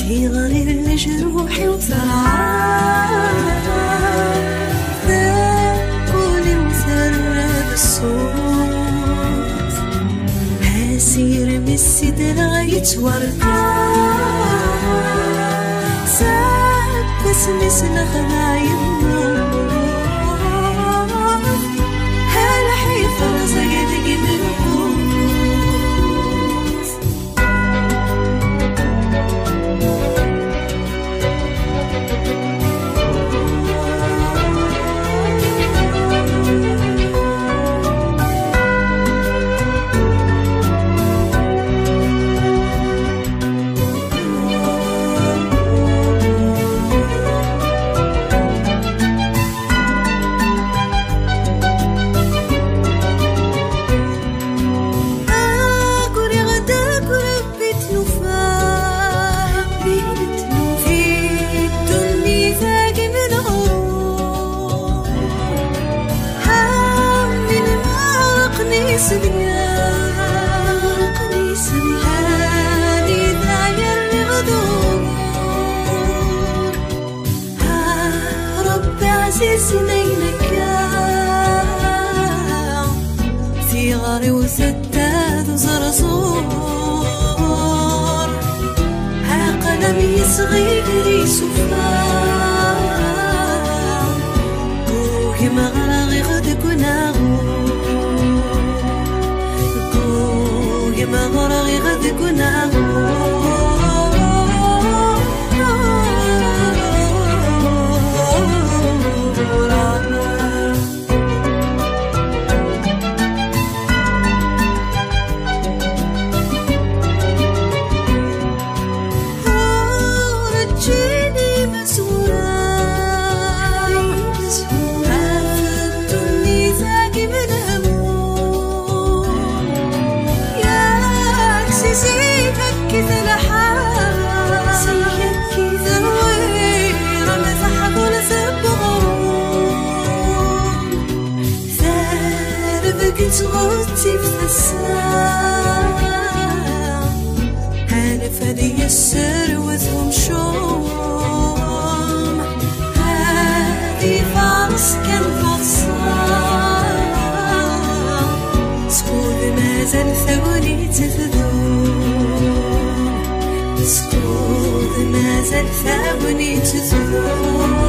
في غرير جروحي وثرعان ذاكولي وثرى بالصوت هاسير من السدرة يتوركان ساب باسمي سلخنا يموت هالحيف رزقتك بالقوت ثغري وسداد وزرزور ها قلمي صغير يسفان كوكي مغرغي غدك وناغور كوكي مغرغي غدك وناغور غوتي في الساعة هانا فدي السر وذهم شوم هادي فارس كان فصام سكوت مازال ثوني تثذون سكوت مازال ثوني تثذون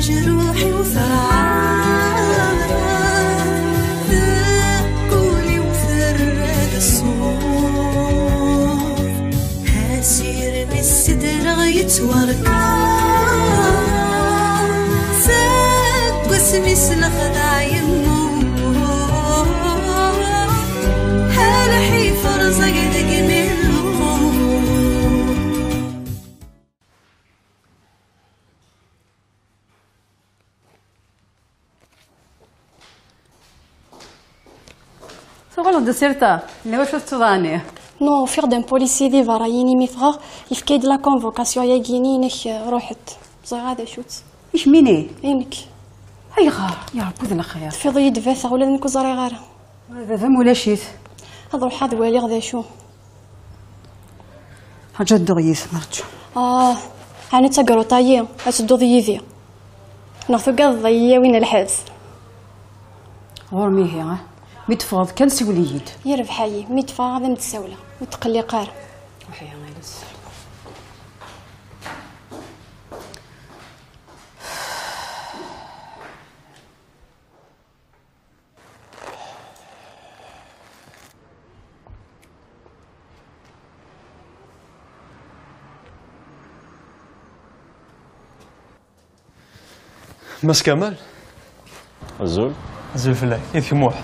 جروحي وثرعان ذاكولي وثرى الصوت هاسير من السدرة يتوركان زاد باسمي سلخنا يموت هالحيف رزقتك من شغل دسيرتا اللي واش تظاني نو فيغ دان بوليسي دي فرايني ميفغ يفكيد لا كونفوكاسيون يا جينينك روحت زي غادا شوت ايش ميني عينك هاي غار يا رب ذا الخير في ضيد فاثا ولا نكو زري غاره هذا ولا شيت هذا روح هذا والي غدا شو حاجه دوغيس مرج انا تقرو طايي اتدو ضيفي ناخذ قض ضيي وين الحاز غورمي هي ميتفاض كان سوليد يربح حي ميتفاض هذا متساوله وتقلي قار وحيا غيلس مس كمال الزول زول فلاك كيف موح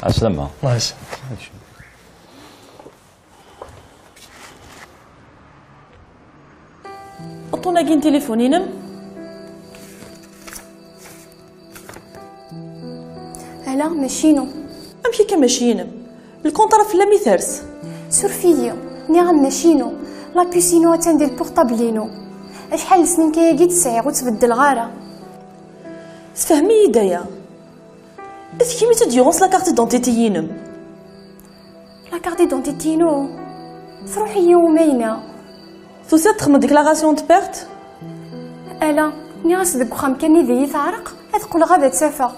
عسلامة الله يسلمك عطونا كين تليفونينم لا ماشينو امشي كماشينم الكونطرا في لامي ثرس سور فيديو نيغم ماشينو لا بيسينو تندير بورطابلينو اشحال سنين كي تسعي وتبدل غاره تفهمي دايا اذكي متى ديونس لا كارت دونتيتي ينم. لا كارت دونتيتينو تروحي يومينا توسيد تخمم ديكلاغاسيون د بيرت. الا نيغس ديك وخام كان ذي تعرق ادخل غادا تسافا.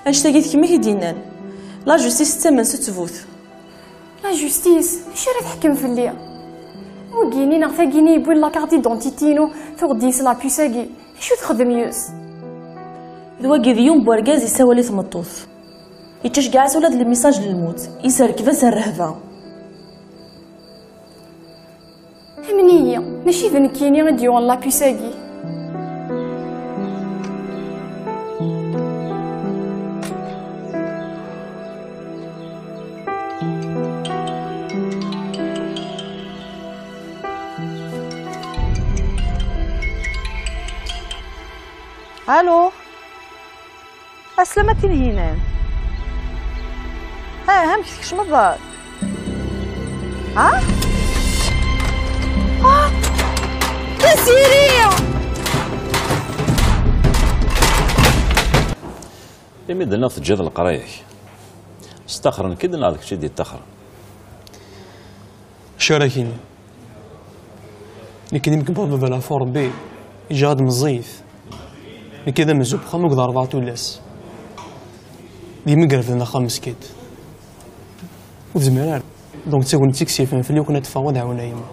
انشتاقيت كيما هيدينان لا جوستيس تمن ستفوت. لا جوستيس اش راه تحكم في اللي وكيني نغ ثاكيني يبون لا كارت دونتيتينو تغديس لا بيساكي شو تخدم يوس ذواكي ديوم بوركاز يساولي ثمطوث يتشجع ولاد الميساج للموت يسار كيفاش الرهبه. همنيه ماشي ذنكيني غديون لا بيساكي. الو اسلمت الهينان. همشي كش مضار. تسيرية إمي دنا في جذل القرايك استخرن كدنا هذاك الشيء ديال التخر. شراكيني لكن يمكن بابا بلا فور بي إيجاد مزيف كذا مزوب خمك ضربات 4 ولاس ديما قرف لنا 5 كيد وزمرار دونك تكون تيكسي في اللي كنا تفاوض عاونا يما.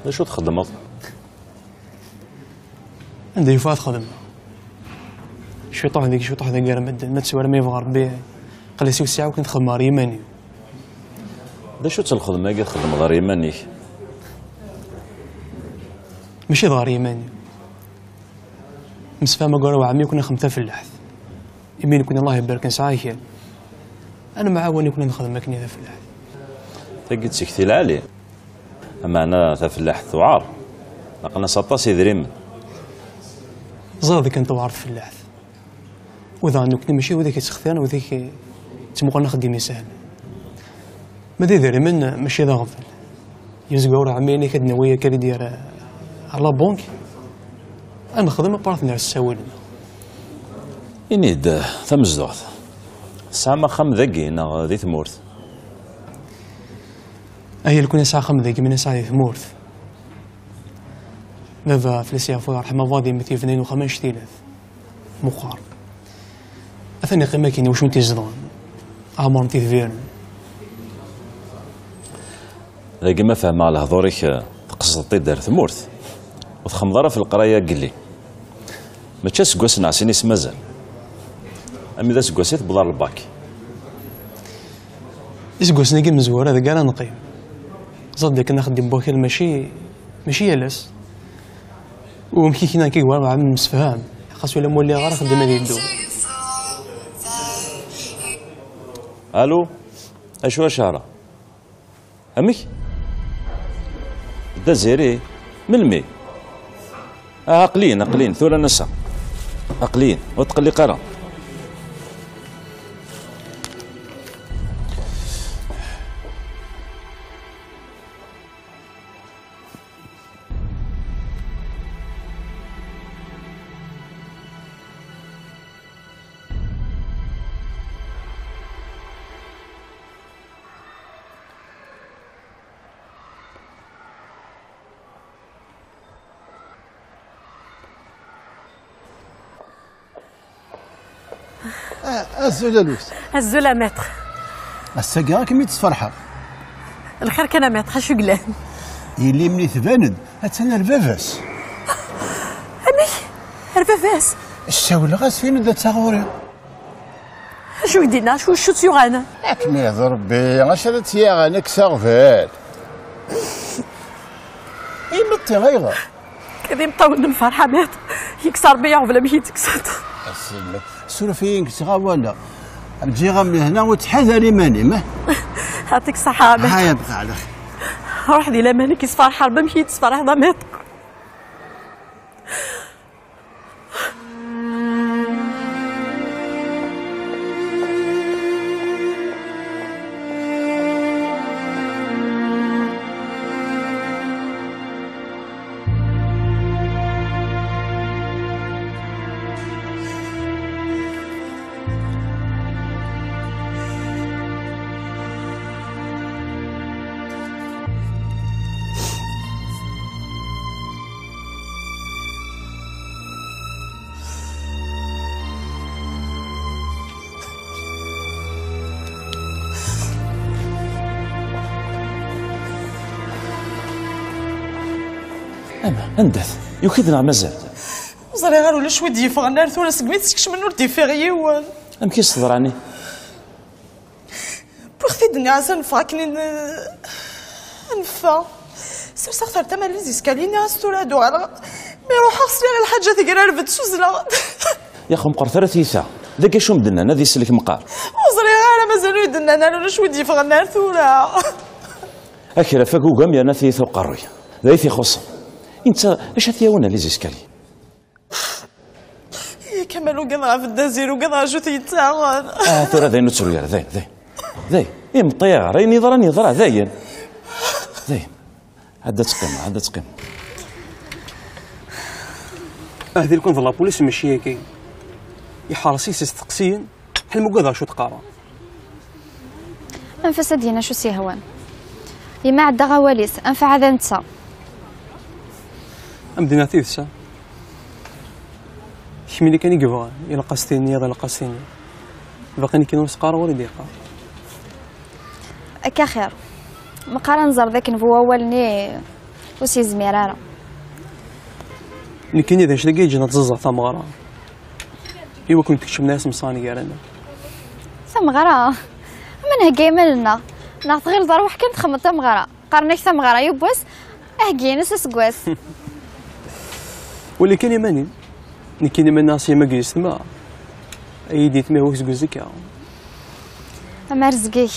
شو تخدمض؟ عندي فات خدمة شوي طاح ديك شوي طاح ديك ما تسوى ما يبغى ربي قال سيو الساعة وكنت خدمة ريماني. شو الخدمة كي تخدم غير يماني؟ ماشي غير يماني مسفامة قالوا عمي كنا خمسة في اللحث يمين كنا الله يبارك نسعى خير أنا معاوني كنا نخدم ماكني ذا في اللحث. تقد سكتي العالي أما أنا ذا في اللحث وعار لقنا سطاسي دريم زاد كنت وعرف في اللحث وذا أنو كنت ماشي وذاك يتسخثان وذاك تمقلنا خديمي سهل ما دي ذري من ماشي ذا غفل يزقور عميني كدنا ويا كاري ديال على بونك أنا خدمة بارتنر الساولنا إنيد ثمزدوث الساعة ما خم ذقي نا ذي ثمورث هي اللي كنا ساعة خم ذقي من ساعة ثمورث دابا فلسيا فوق رحمة فاضي 252 مقار أثني قيمة كيني وش متي زدان عمر متي فيرن ذاقي ما فهم على هضورك تقصد دار ثمورث وتخمضرة في القراية قلي ما تشاس قوس نعسيني سمازال أمي ذا سقوسيت بضار الباكي إسقوس نقيم مزور هذا قال نقيم صدق كنا نخدم بوكيل ماشي يلس ومكي كنا كيقوار مع مسفهام خاص ولا مولي غير خدم هذه الدول. الو اشوا شهرة امك دا زيري ملمي عقلين ثورة نسا عقلين وتقلي قرا الزولا لوس الزولا ماتر الساقا كمي تفرحها الخير كان ماتر شو قلان يلي مني تباند هاتنا البافاس امي البافاس الشاولة غاس فين دا تاغوري شو دينا شو تيغانا اكمي يا ربي عشرة تياغانا كساغفال اي مطي غيغا كذي مطول الفرحة مات يكسر بيا ولا مشي تكسر سولفين كسغا ولا تجي من هنا وتحذري ماني ما يعطيك الصحة هيا بقى على خير روح دي لماني كيصفر حرب مشي تصفر هذا مات اندث يوكيدنا مازال زري غير ولا شويه ديفا غنار ثورة سكميت سكش منو ديفا غيوان ام كي صدراني بوختي الدنيا عسى نفاكني نفا سير سختار تمام ليزيسكاليني عستورا دو على مي روح اغسلي على الحاجه تقرا رفد سوزلا يا خو مقر ثلاثيثا ذاك شو مدنا نادي سلك مقار وزري غير مازالو يدنا انا ولا شويه ديفا غنار ثورة اكيرا فاكو قام يا ناثيث وقروي ذايث يخص انت اش هثياونا ليزيسكالي كمالو قضا في الدزير وقضا جوتي تاعها ثورة ذاين نتسرو يا ذاين مطيع راي نظرة ذاين هدا تقيم هذه اللي كنت لابوليس ماشي هكا يحرسي تقسيا حل مقاضا شو تقارا انفس دينا شو سي هوان يما عدا غواليس انفع هذا نتا مدينة تيثسا كملي كان يقبغ يلا قاستيني هذا لقاستيني باقي كي نورس قارا ولا ديقا اكا خير مقارا نزر ذاك نبوا ولني وسي زميرارا اللي كاين اذا شلاقي يجينا تززع ثمغرا ايوا كنت تكتشف ناس مصاني كارنا ثمغرا من هكا مالنا نعط غير ضروح كنت خمط ثمغرا قارنك ثمغرا يبوس اهكينس سكواس واللي كان يماني اللي كاين يمان ناس ما كيس تما ايدي تما هو زكا اما رزقي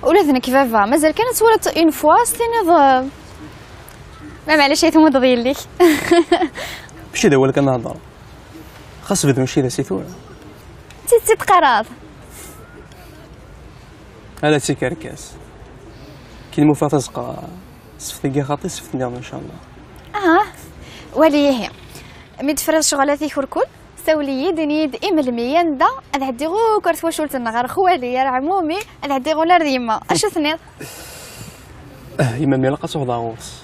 ولادنا كيفافا مازال كانت ولات اون فوا ستيني ما معليش يتمد ضيلي ماشي هذا هو اللي كنهضر خاص بدا ماشي ذا سيثورة تي تقراض هلا تيكركاس كي الموفا تزقى صفتي خاطي صفتني ان شاء الله ولي هي مي تفرز شغلاتي كركل سولي دنيد ملميا دا انا عندي غو كرت واش قلت لنا غير خوالي يا عمومي انا عندي غو نار ديما اش ثنيض يما مي لقات وضع غورس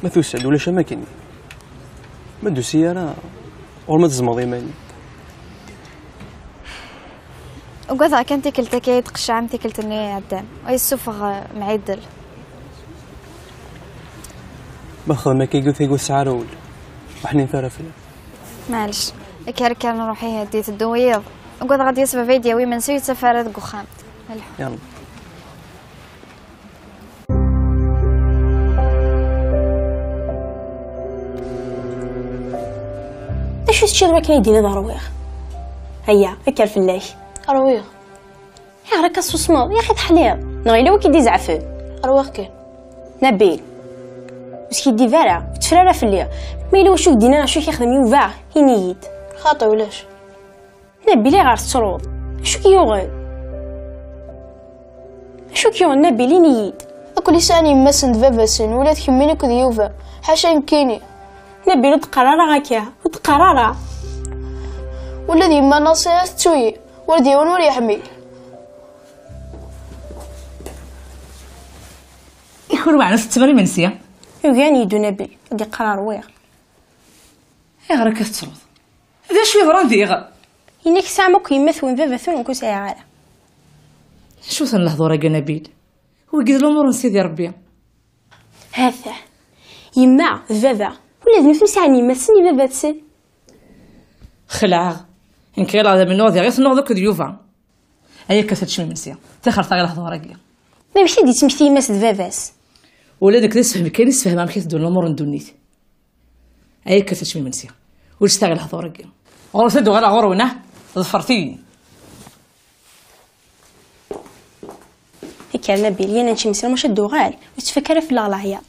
ما توسد ولا شماكني ما دو سيارة وما تزمض يماني وقذا كنتي كلتا كي تقشع متي كلتني عدان وي السفغ معدل باخذ ما كيقول يقول ساعة رول وحنين ثرفنا معلش كان نروحي هديت الدويض وقذا غادي يسبب فيديو وي منسوي سفارة قخام يلا اش هادشي اللي كاين يدينا ضرويغ هيا فكر في الله أرويغ يا راك الصوصماض يا اخي تحليض نغيلا وكيدي زعفان أرويغ كاين نبيل واش كيدي فارع وتفرارا في الليل ما الا واش دينا شو كيخدم يوفا ينيد خاطي ولاش نبيل غير الصروض شو كيوغل شو كيوغل نبيل ينيد أكو لساني مسند فافاسن ولا تكملي كذ يوفا حاشا يمكنني نبيل تقرارا غاكيا وتقرارا والذي ما نصيحة تسوي ولدي ونور يحمي يكون معنا ستبري منسية يوغاني يدو نبيل دي قرار ويغ يا غير كترض هذا شوي غران ديغ إنك سامك يمثون فافاثون وكو ساعة شو ثن الهضورة يا نبيل وقد الأمور نسيدي ربي هذا يما فافا ولا ذنف نسعني يمثلني فافاتسن خلعاغ إن كيلا هذا من نوضي غير نوضي كد يوفا هيا كثرت شوي منسية تخر ثاغي الهضورة يا ما مشي دي تمثلي يمثل فافاس ولا داك نسفهم كاين نسفهم ما كيف دون الأمور ندونيت هيا كثرت شوي منسية واش ثاغي الهضورة يا غور سدو غير غورونه ظفرتيني هيك نبيل يانا نمشي مسير مش الدوغال وتفكر في الغلايا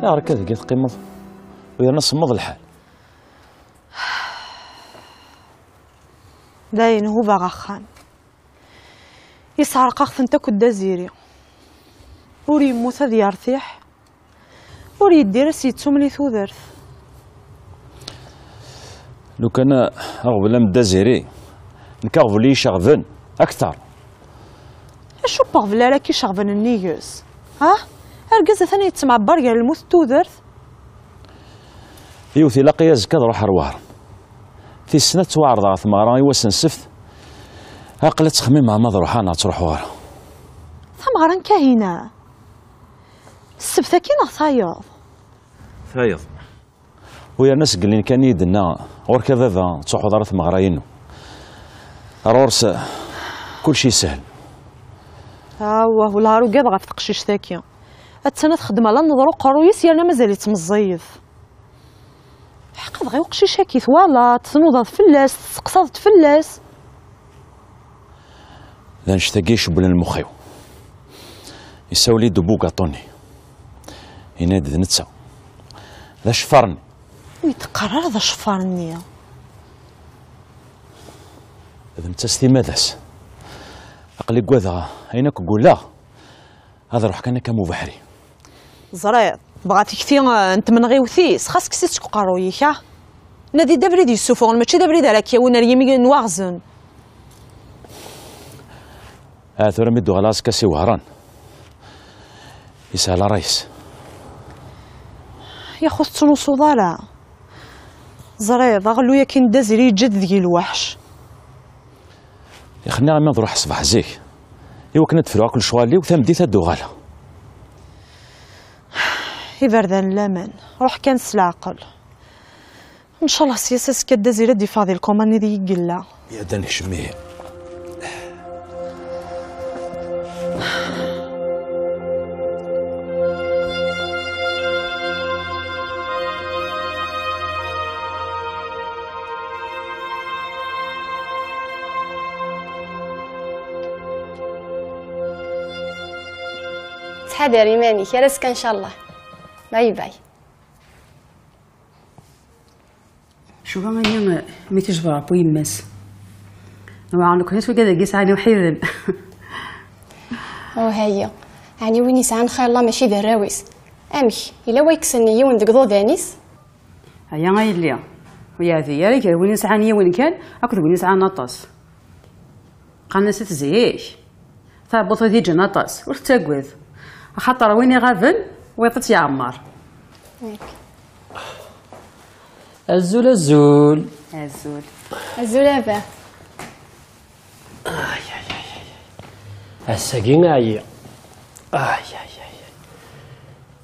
يا ركض قلت قيمض ويا نص مض الحال داين هو باغخان يسعر قاخ انت كد دزيري وري يموت هذا يرتاح وري يدير سيتسومني ثوذرث لو كان اغبل لم دزيري نكاغفو لي شغفن اكثر شو باغفلا راكي شغفن النيوز ها أرجز ثاني يتمعبر قال الموت تودرت يوثي لاقي زكا روح روار في السنة توعرض على ثمارة يوسن سفت عقلت تخميم مع مضر وحانا تروح ورا ثمارة كاهنة السبتة كينا ثايض ويا ناس قلين كان يدنا غور كذا ذا تروح ودار ثمارة رورس كل شيء سهل ولا راه قاد غاف تقشيش ثاكي السنة تخدم على نظرو قارو يسيرنا مازال يتمزيض حق غير وقشيش هاكي ثوالا تنوض فلاس تسقصاد فلاس لا نشتاقيش بلا المخيو يساولي دبو قاطوني ينادي نتسا ذا شفرني ويتقرر ذا شفرني إذا نتستي ماذاس عقلي قواذا عينك قول لا هذا روح كان كمو بحري زريض بغاتي كثير انت من غيوثيس خاصك سيتك قارويك نادي دابريد يسوفون ماشي دابريد على كيا ونا ريمي نواغزن ثورة مدو غلاس كاسي وهران يسال رئيس يا خو تسلو صدارة زريض غلو يا كي ندازري جد ذي الوحش يا خلينا ما نروح صباح زيك ايوا كنا تفروا كل شوالي وثم ديت الدغاله يبردان لامان روح كان العقل ان شاء الله سياسس كدازيره دي فاضي الكوماني دي يقلا يا دانك شميه تحضر إيمانك يا راسك إن شاء الله. باي باي. شوف أنا مي تجبر بوي مس ما عندك هيك كذا قيس عيني وحيرن هي يعني وين يسعى خير الله ماشي ذا الراويس امشي الا ويكسني وين دقضو دانيس هيا غاي اللي ويا ذي يا ريك وين يسعى وين كان اكو وين يسعى نطاس قالنا ست زيش ثابط ذي جنطاس واش تاكوذ خاطر وين يغافن ويطت يعمر الزول الزول الزول الزول ابا الساقين عيا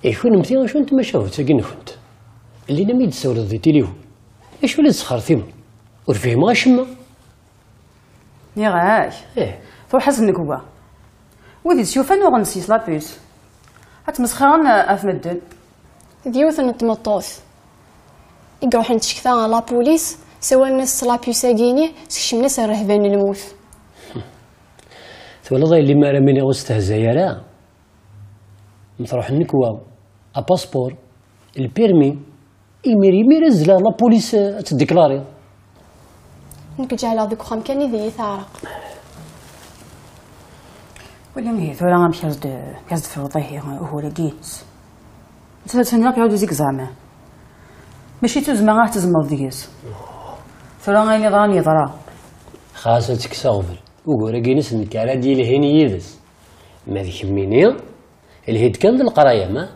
يكون متين شو انت ما شافت ساقين كنت اللي نميد تسولد ذي تيليفون ايش ولا تسخرتيهم ورفيهم غاشمه يا غاش تو حسنك هو ودي تشوف انا غنسيس لابيس هتمسخران افمدن ديوث نتمطوث يقروح نتشكثا على لابوليس سوا الناس لابيس ساقيني سكشم ناس الرهبان الموت والله اللي ما رميني غستهزا يا لا نروح نكوا اباسبور البيرمي يمير زلا لا بوليس تديكلاري نك جا على ذيك خام كان ذي ثارق ولا مي ثورا غنمشي كاز في وضعي هو لقيت ثلاث سنوات يعاودوا زيك زعما ماشي تزما غا تزمض ديس ثورا غير ضراني ضرا خاصتك صغفل وقورا كينس نكالا ديال هيني يدس ما ذيك مينيا الهيد كان القرايه ما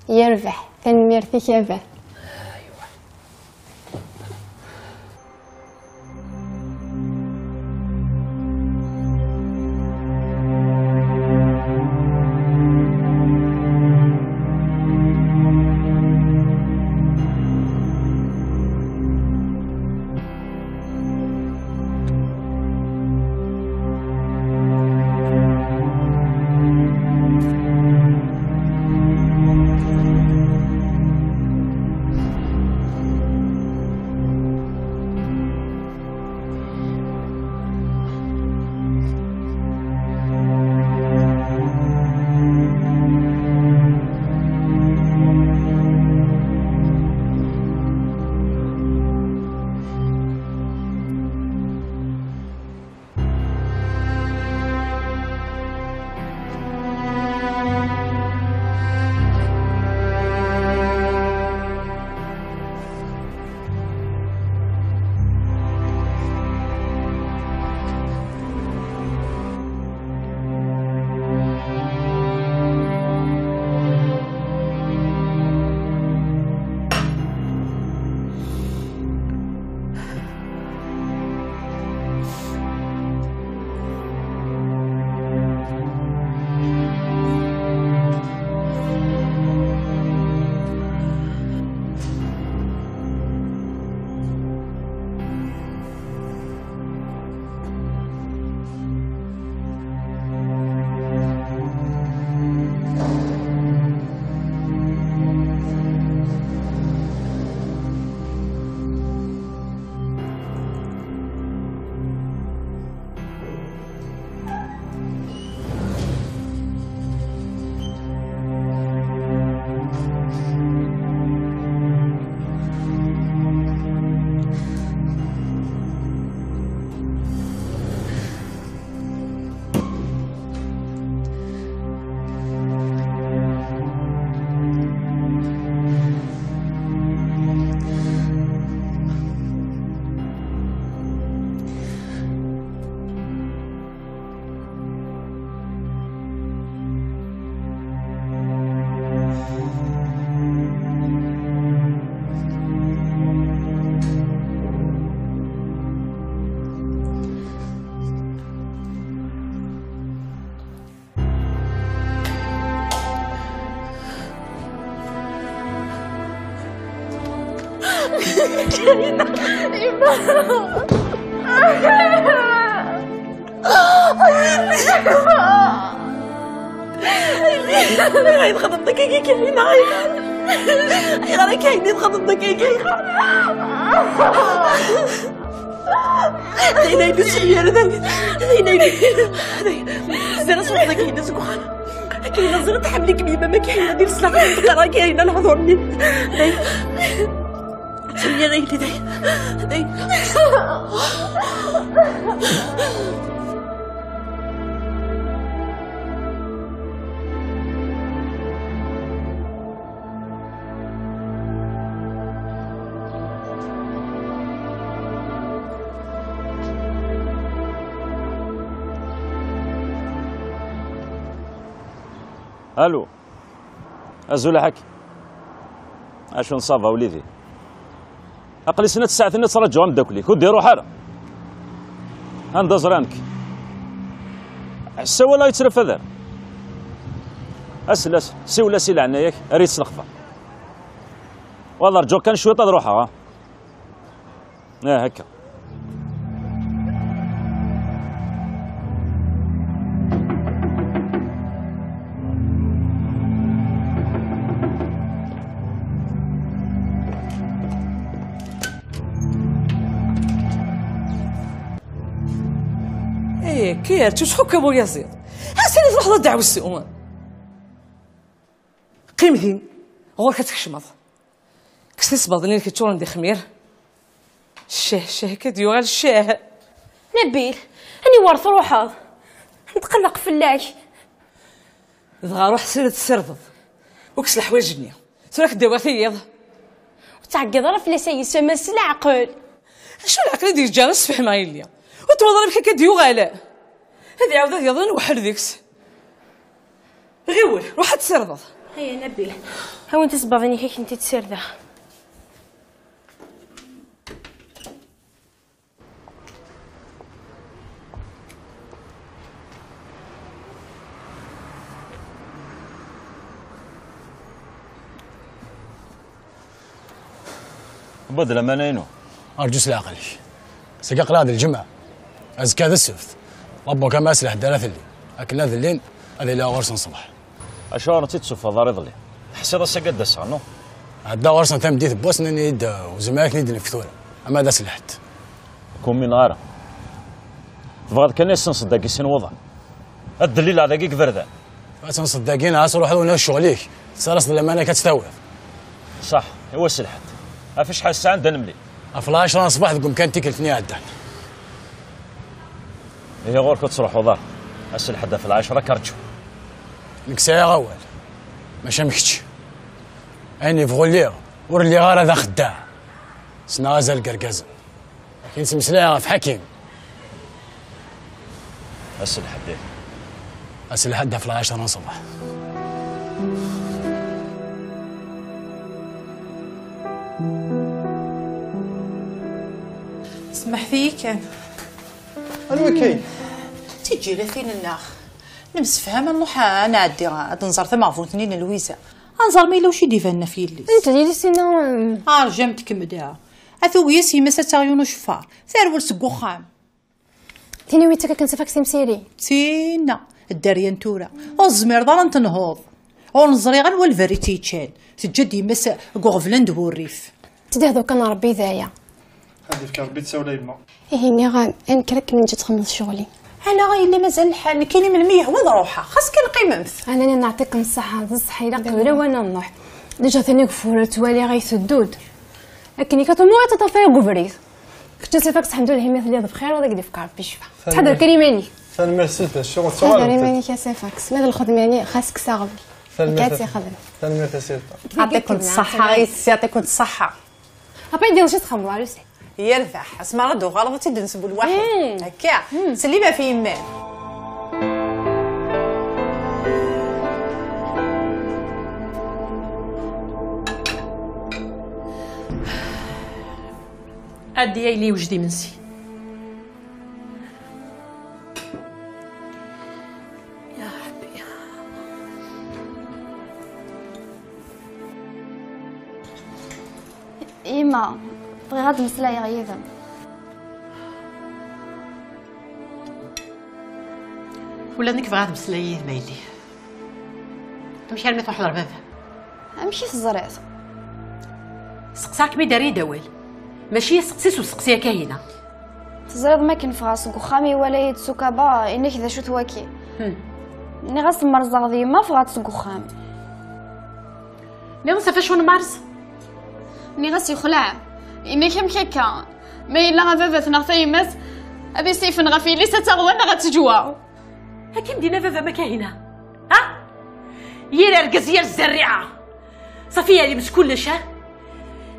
يربح تنميرتك يابا غير خدمتك كي كاينه غير كاينين خدمتك كي داينا بسير داينا زين صوتك كاينه سكوخانه كاينه زرت حملك بيما ما كاينه دير سلاح تقرا كاينه الهضور مني سمي غيري داينا الو ازول حكي اشون صافا وليدي اقلي سنه الساعه النت ترجعوا مداكليك وديروا حاله هندز رانك عسا ولا يترف هذا اسل سي ولا سي لعناياك اريد سلخفه والله رجوك كان شويه روحها هكا كير شحال كابو يزيد حسني في لحظه دعوه السؤال قيمتين غور كتكشمض كسي صباضني اللي كتشور عندي خمير الشاه كديو غير الشاه نبيل اني ورث روحها نتقلق في اللاش دغا روح سير تسردد وكس الحوايج جنيه سراك داوى ثيض وتعقد راه فلاسه يسمى العقل شو العقل ديال جالس فهم عيليا وتوضر بك كديو غالاء هذه عاوده يضن وحر ديكس غيول روح تسردد هيا نبيل ها انت صباغني كي كنتي تسرده بدل ما نينو ارجو سلاقلي سقاق هذه الجمعه ازكى ذا السفت ربو كما اسلح دارت اللي اكل هذا الليل هذه لا ورسن صباح اشار تتسوف ضاري ظلي حسيت السقد دسانو هدا ورسن تم ديت بوسن نيد وزمالك نيد نفتوله اما هذا سلحت كون من غاره تبغى كان يسن صدقي سن وضع الدليل على دقيق فردان فاسن صدقين اصل واحد ولا شغليك صارت لما انا كتستوعب صح هو سلحت ما فيش حاجه ساعه نملي افلاش راه صباح تقوم كان تكلتني عدان هي غورك تصرح وضار اسل حدا في العشرة كرجو نكسايا غوال ما شمكتش اني فغوليغ ور اللي غار هذا خداع سنازل القرقازه كاين سمسلاها في حكيم اسل حدا اسل حدا في العشرة صباح سمح فيك أنا كاين تيجي لي فين الناخ نمسفهم نروح نعدي نزور ثما فوتنين لويزا انزر ميلا وشي ديفالنا في الليل انت اللي سينا رجمتك مدا اثويا سيما ستاغيون شفار ثارول سكوخام تيني ويتك كنسفك سمسيري تينا الداريان تورا الزمير دار تنهوض ونزري غير والفري تيتشال تجدي مس غوفلند والريف تدي دوكا نربي ذايا هذه فكر بيت سولا يما هيني غان انكرك من جيت تخلص شغلي انا غير اللي مازال الحال كاين من مية وين روحها خاص كنقيممث انا نعطيكم الصحه الصحه الا قبل وانا نروح ديجا ثاني كفوره توالي غيسدود لكن كتمو تطفي غوفريز كنت صيفك الحمد لله مثل بخير وذاك دي فكر بشفا تحضر كريماني ثاني ميرسي الشغل تحضر كريماني كاسيفاكس ماذا الخدماني خاصك ساغبل كاتي خدم ثاني ميرسي يعطيكم الصحه يعطيكم الصحه ابا يدير شي تخمروا على سي يرفح اسمع ردو غلطتي نسبوا الواحد هكا سلي ما في يمال ادي لي وجدي منسي يا ربي إيما بغي غاد نمسلاي غيظم. ولا انك بغات تمسلاي مايلي تمشي على تروح لربابها امشي في الزريط. سقساك مي داري دوال ماشي سقسيس وسقسيه كاينه تزريض ما كنفغا سكو خامي ولا يدسو كابا انك ذا شو تواكي ني غاس مرزق ديما فغات سكو خامي ني غاس فاش ونمارس ني غاس يخلع اني كم كيكا ما الا غافا نغفايمات ابي سيف نغفي لي ستغوى غتجوا هاكي مدينه فافا ما كاينه ها يا رقز يا الزريعه صافيه اللي مش كلش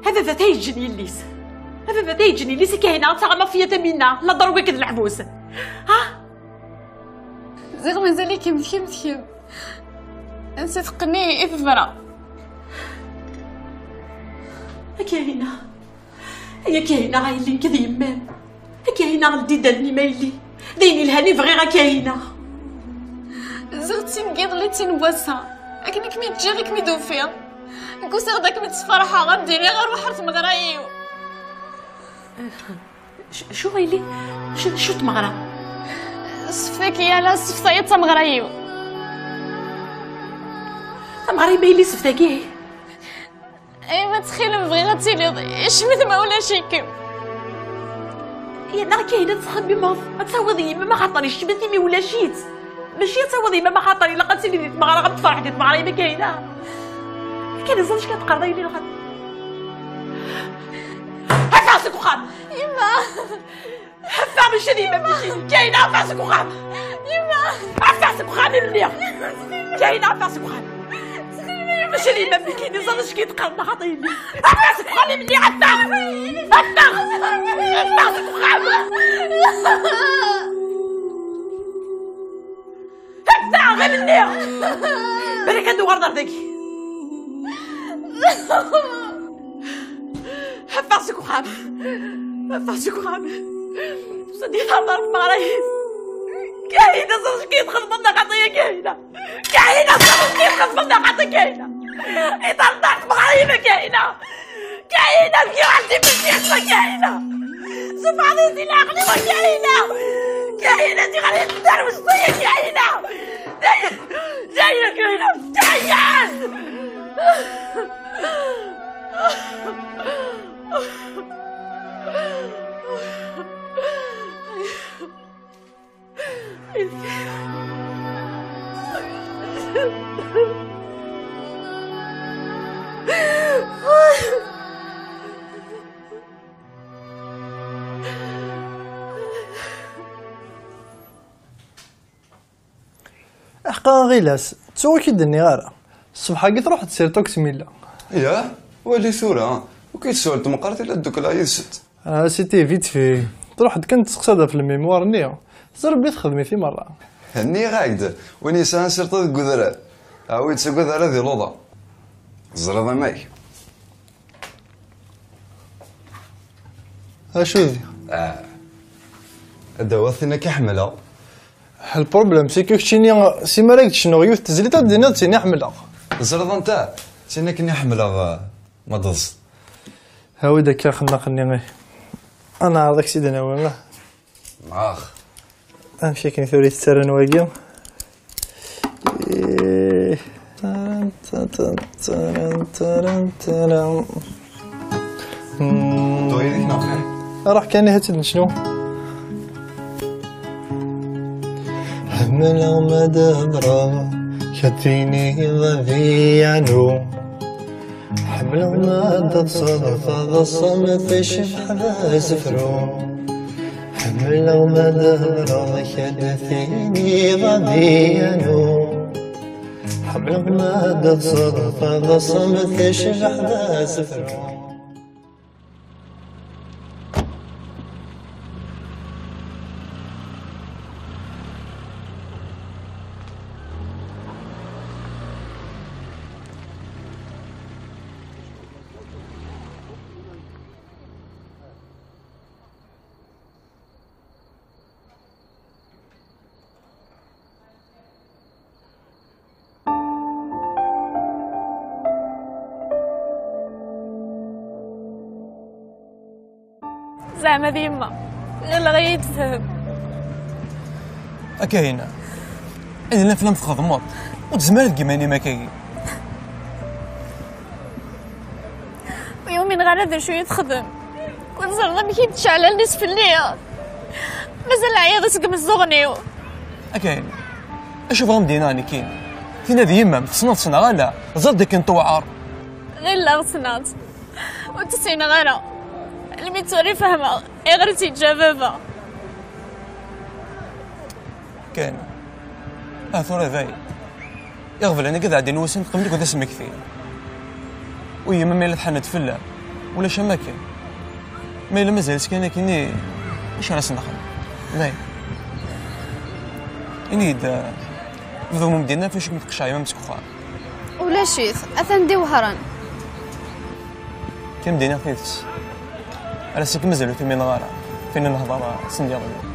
هذا ذا تيجني الليس هذا ذا تيجني الليس كاينه تاع مافيا منا لا ضربك الحبوس ها زيغ مازال كم نصدقني افرا كاينه هي كاينه غاي اللي كذا يمام كاينه غلدي دالني مايلي ديني الهاني بغي غا كاينه زغتي نقيض لي تنبوسها لكن كمي تجي غير كمي دوفيا نكوسر داك متفرحه غنديري غير وحرت مغرايو شو غيلي شو تمغرا صفاك يا لا صفايا تمغرايو تمغري مايلي صفتاكي اي ما تخيل بغي غتيلي شمت ما ولا شيكم يا نا كاينه تخبي ما تساوي ما خاطري شمتي مي ولا شيت ماشي تساوي ما خاطري لا قتلي لي تمغرا غتفرح دي تمغري ما كاينه كاين زوج كتقرضي لي الغد حفاسك وخام يما حفا ماشي ديما ماشي كاينه حفاسك وخام يما حفاسك وخام مني كاينه حفاسك وخام ماشي ديما ملي كاين زوج كيتقرض خاطيني حفاسك وخام مني حفا حفاسك وخام حفا غير مني بالك هادو غير ضربتك حفاسك وخام حفاسك وخام صدي ضرب مرايس كاينه زوج كيدخل منا خطيه كاينه زوج كيدخل منا خطيه كاينه يطلعت مغايبه كاينه كي عندي بالشيخ كاينه سبحان الله لا عقلي كاينه دي غادي تدار وسطيه كاينه جايه كاينه جايه حقا غيلاس تسوى كي دني غارة الصبحة كي تروح تسير توكسيميلا ياه ولي ثورة وكيتسول تمقرت إلا دوك العيد ست سيتي فيت في تروح كنت تقصدها في الميموار نيا زربي تخدمي في مرة هني غايد وين سان سرت ذك قدرة عاود تسقط على ذي لوضة زرضة ماي اشو ذي الدواثنا كحملة البروبليم سي كو كشيني سي ما راكش شنو يوث تزليت دينا تسيني حملة زرضة نتا تسيني كني حملة ما ضز هاوي داك خلنا غير انا عرضك سيدنا ولا اخ امشي كني ثوري تسرن واقيم دويدك نافع راح كاني هاتد شنو حمل مدبرة كتيني ضيانو حمل مدى تصادف هذا الصمت شفحة زفرو حمل مدبرة كتيني ضيانو حمل مدى تصادف هذا الصمت شفحة زفرو زعما ديما غير لا غيتفهم. أكاينة إذا الأفلام تخدمط وتزمالت كيماني ما كاين. ويومين غنادر شوية تخدم كون زرنا ما كيبتش على الناس في الليل مازال عياضتك مزغنيو. أكاين أشوف غمديناني كاين فين هذه يما متصنت غالا زاد ديك نطوعر غير لا غصنات وتسعين غيرها اللي توري فهمها غير تيتجابابا. كاين ثورة ذاي يغفل أنا كذا عادي نوسن قبل كذا اسمك كثير وهي ما ميلت حنت فلا ولا شماكن ما إلا مازال سكانة كيني إيش راس نخل ذاي إني إذا بدو مدينا فاش متقشعي ما مسكو خار ولا شيث أثندي وهران كم دينا فيتس على سيك مازالو ثمين غارة فين نهضر سندي غيو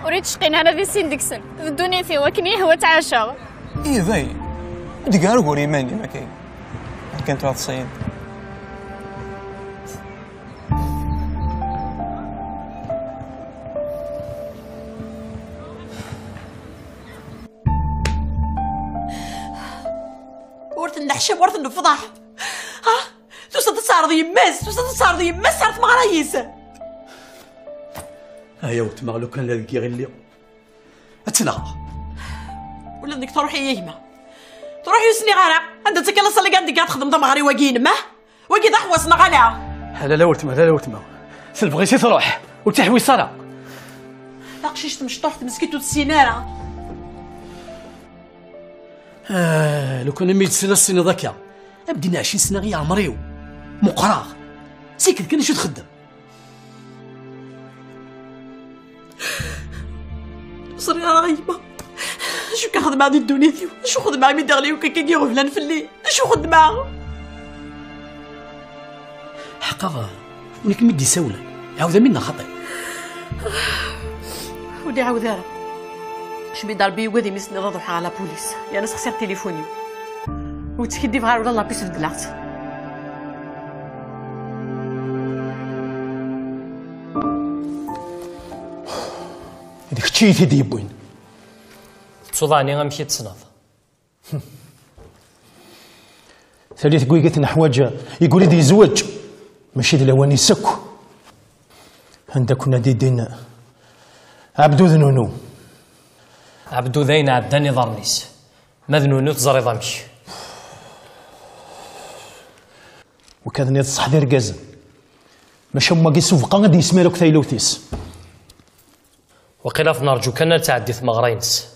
وريت شقين أنا ذي سندكسن الدنيا في وكني هو تعاشى. إيه ذاي دقار قولي ماني ما كاين كانت واحد الصين ورث النحشم ورث الفضاح. ها توصل تصارض يماس صارت مغرايس. هيا وتمغلو كان لاقي غير اليوم اتلغى ولا انك تروحي يما تروحي يسني غارع عندها تكلص اللي قاعد تخدم دمغري واقين ما واقي ضحوسنا غالع. لا ورتما سلف غيسي تروح وتحوي صرا لاقشيش مشطوح مسكيتو السيناره. لو كان ميت سنة ذاك بدينا 20 سنة غير عمريو مقراغ سيكل كان شو تخدم. صري راه غيما شو كنخدم هذه الدنيا ديو شو خدمة مي دغلي وكاكي غفلان في الليل شو خدمة حقا ولكن مدي ساولة عاوده منا خطي ودي عاودها شبي دار بي وغادي مسني نروح على بوليس يا ناس خسرت تليفوني وتكدي فغار ولا لابيس دلعت. هذيك تشيتي ديبوين تصوضاني غنمشي تصنف ثالث قويقة حوايج يقول لي يزوج ماشي د الاواني سكو عندك كنا ديدين عبدو ذنونو عبدو ذين عداني ضرنيس ما ذنونو تزري ضمش وكذا نيت صح دير كازن ماشي هما كيسوفقا غادي يسميروك ثايلوتيس وقيلا نرجو كان تعدي ثمغرينس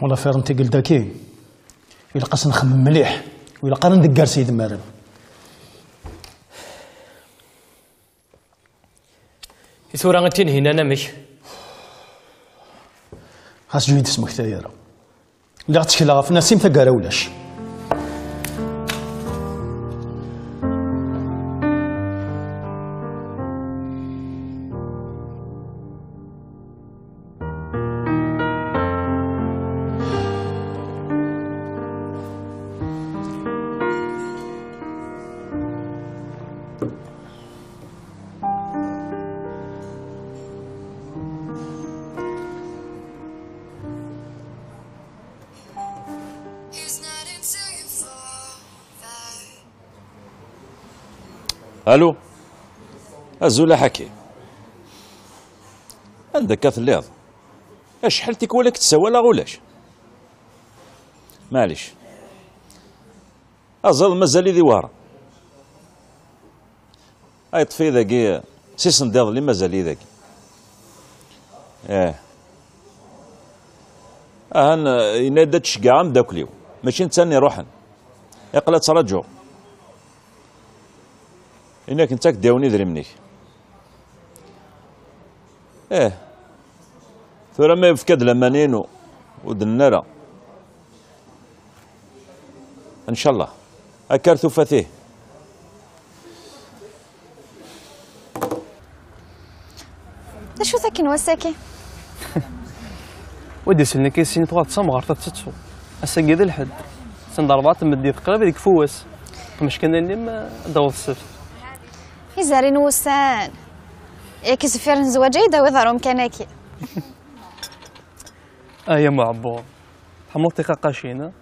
والله فير انت قلت كي إلا قاس نخمم مليح وإلا قارن ندقار سيد مارن ثورة غتين هنا نمش خاص جويد اسمك ثايرة اللي غتشكل غاف ناسيم ثقارة ولاش الو الزولا حكي عندك كاث الليض شحال تيكولك تسوى لا غولاش معليش أظل مازال ذي وارا أي طفي ذاكي سيس نديض لي مازال ذاكي ينادى تشقع مداكليو ماشي نتاني روحن يقلا تراجعو إنك نتاك داوني دري منيك ثورة ما يفكد لمانين ودنارا إن شاء الله أكرتو فاتيه شو ذاك نوساكي ودي سلني كيسين تغاد صمغر تتسو الساقي ذا الحد سند 4 مدي تقريبا ديك فواس مش كان اللي ما داوض السفت يزارين وسان ياك زفير نزواجه يداوي ظهرهم كناكي. يا معبور حملتي قاشينا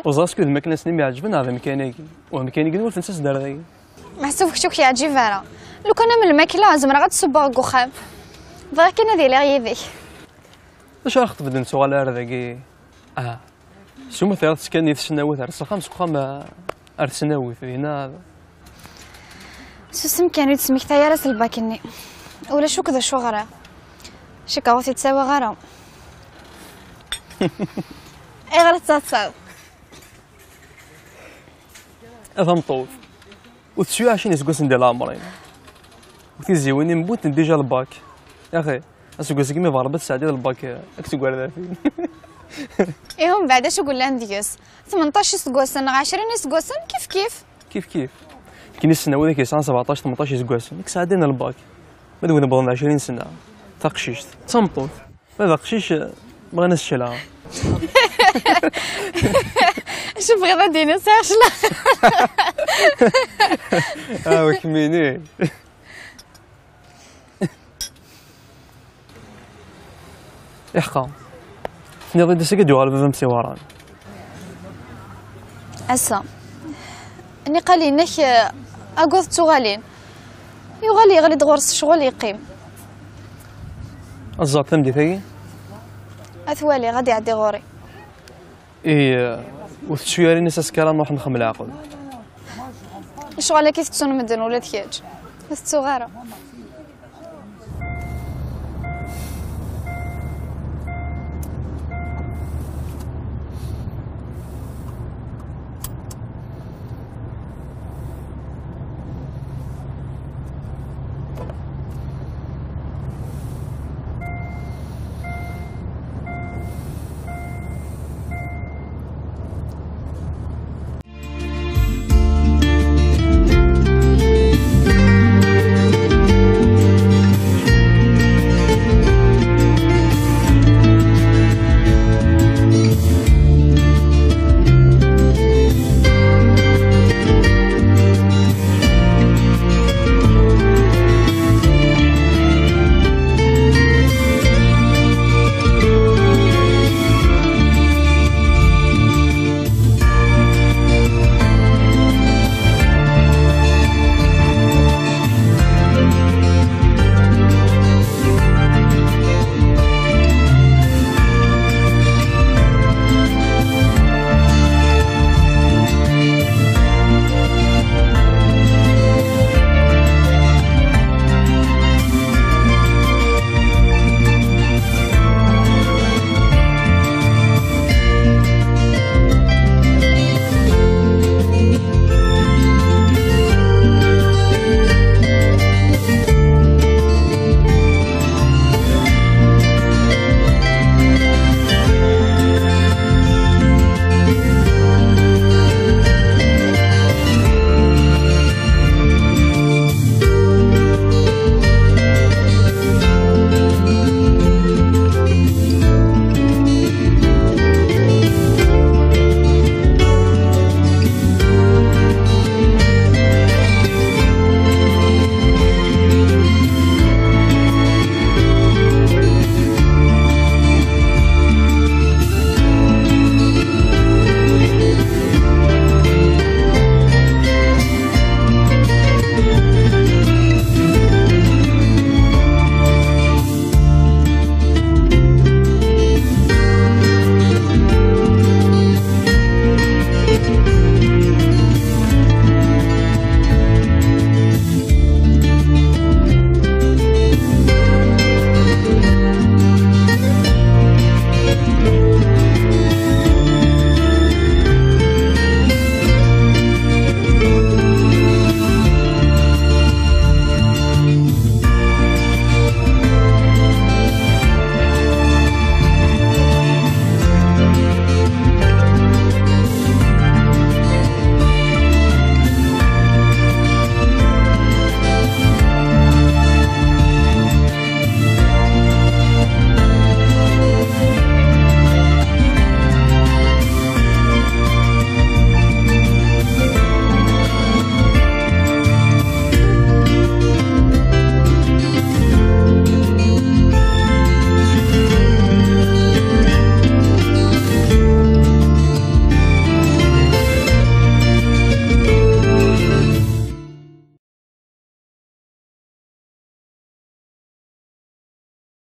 وزاسكو الماكله سني ما عجبنا هذا مكانيكي ومكانيكي ولت نسى دار ذاك محسوبك شوك يعجب فارا لو كان من الماكله زمرا غتصبغ كوخام ضاك كان هذه لا غيبي اش راح تبدا نسوغ على هذاكي سوما ثلاث سكاني في السناوات على الخامس كوخام ارسناوي هنا سوسم كانوا تسميك تايا راس الباكني ولا شو كذا شو غرا شي كاوثي تساوي غرا اي غير تصاصاو هذا مطوف وتسوي 20 سكوس ندير العمرين وتيزيوني نبوت ديجا الباك يا اخي اسكوس كيما ضربت ساعه الباك اكتب على ذاتي ايهم بعد اش نقول لها نديوس 18 سكوس 20 سكوس كيف كاين السنه وذاك يسان 17 18 سكوس ديك ساعه دينا الباك ما دوينا بغينا 20 سنه تقشيشت تمطوف هذا قشيش بغينا الشلع شوف غير دينا ساشلا وكميني يحقا فني غادي سكت يوغال بابا مسيوران اسا اني قال لي انك اقوض تغالين يغالي يغلي دغورس شغل يقيم الزاط تمدي ثقي اثوالي غادي يعدي غوري وتشويري ناس كلام نروح نخم العقل شغل كيف تسون مدن ولا تياج بس تصغيره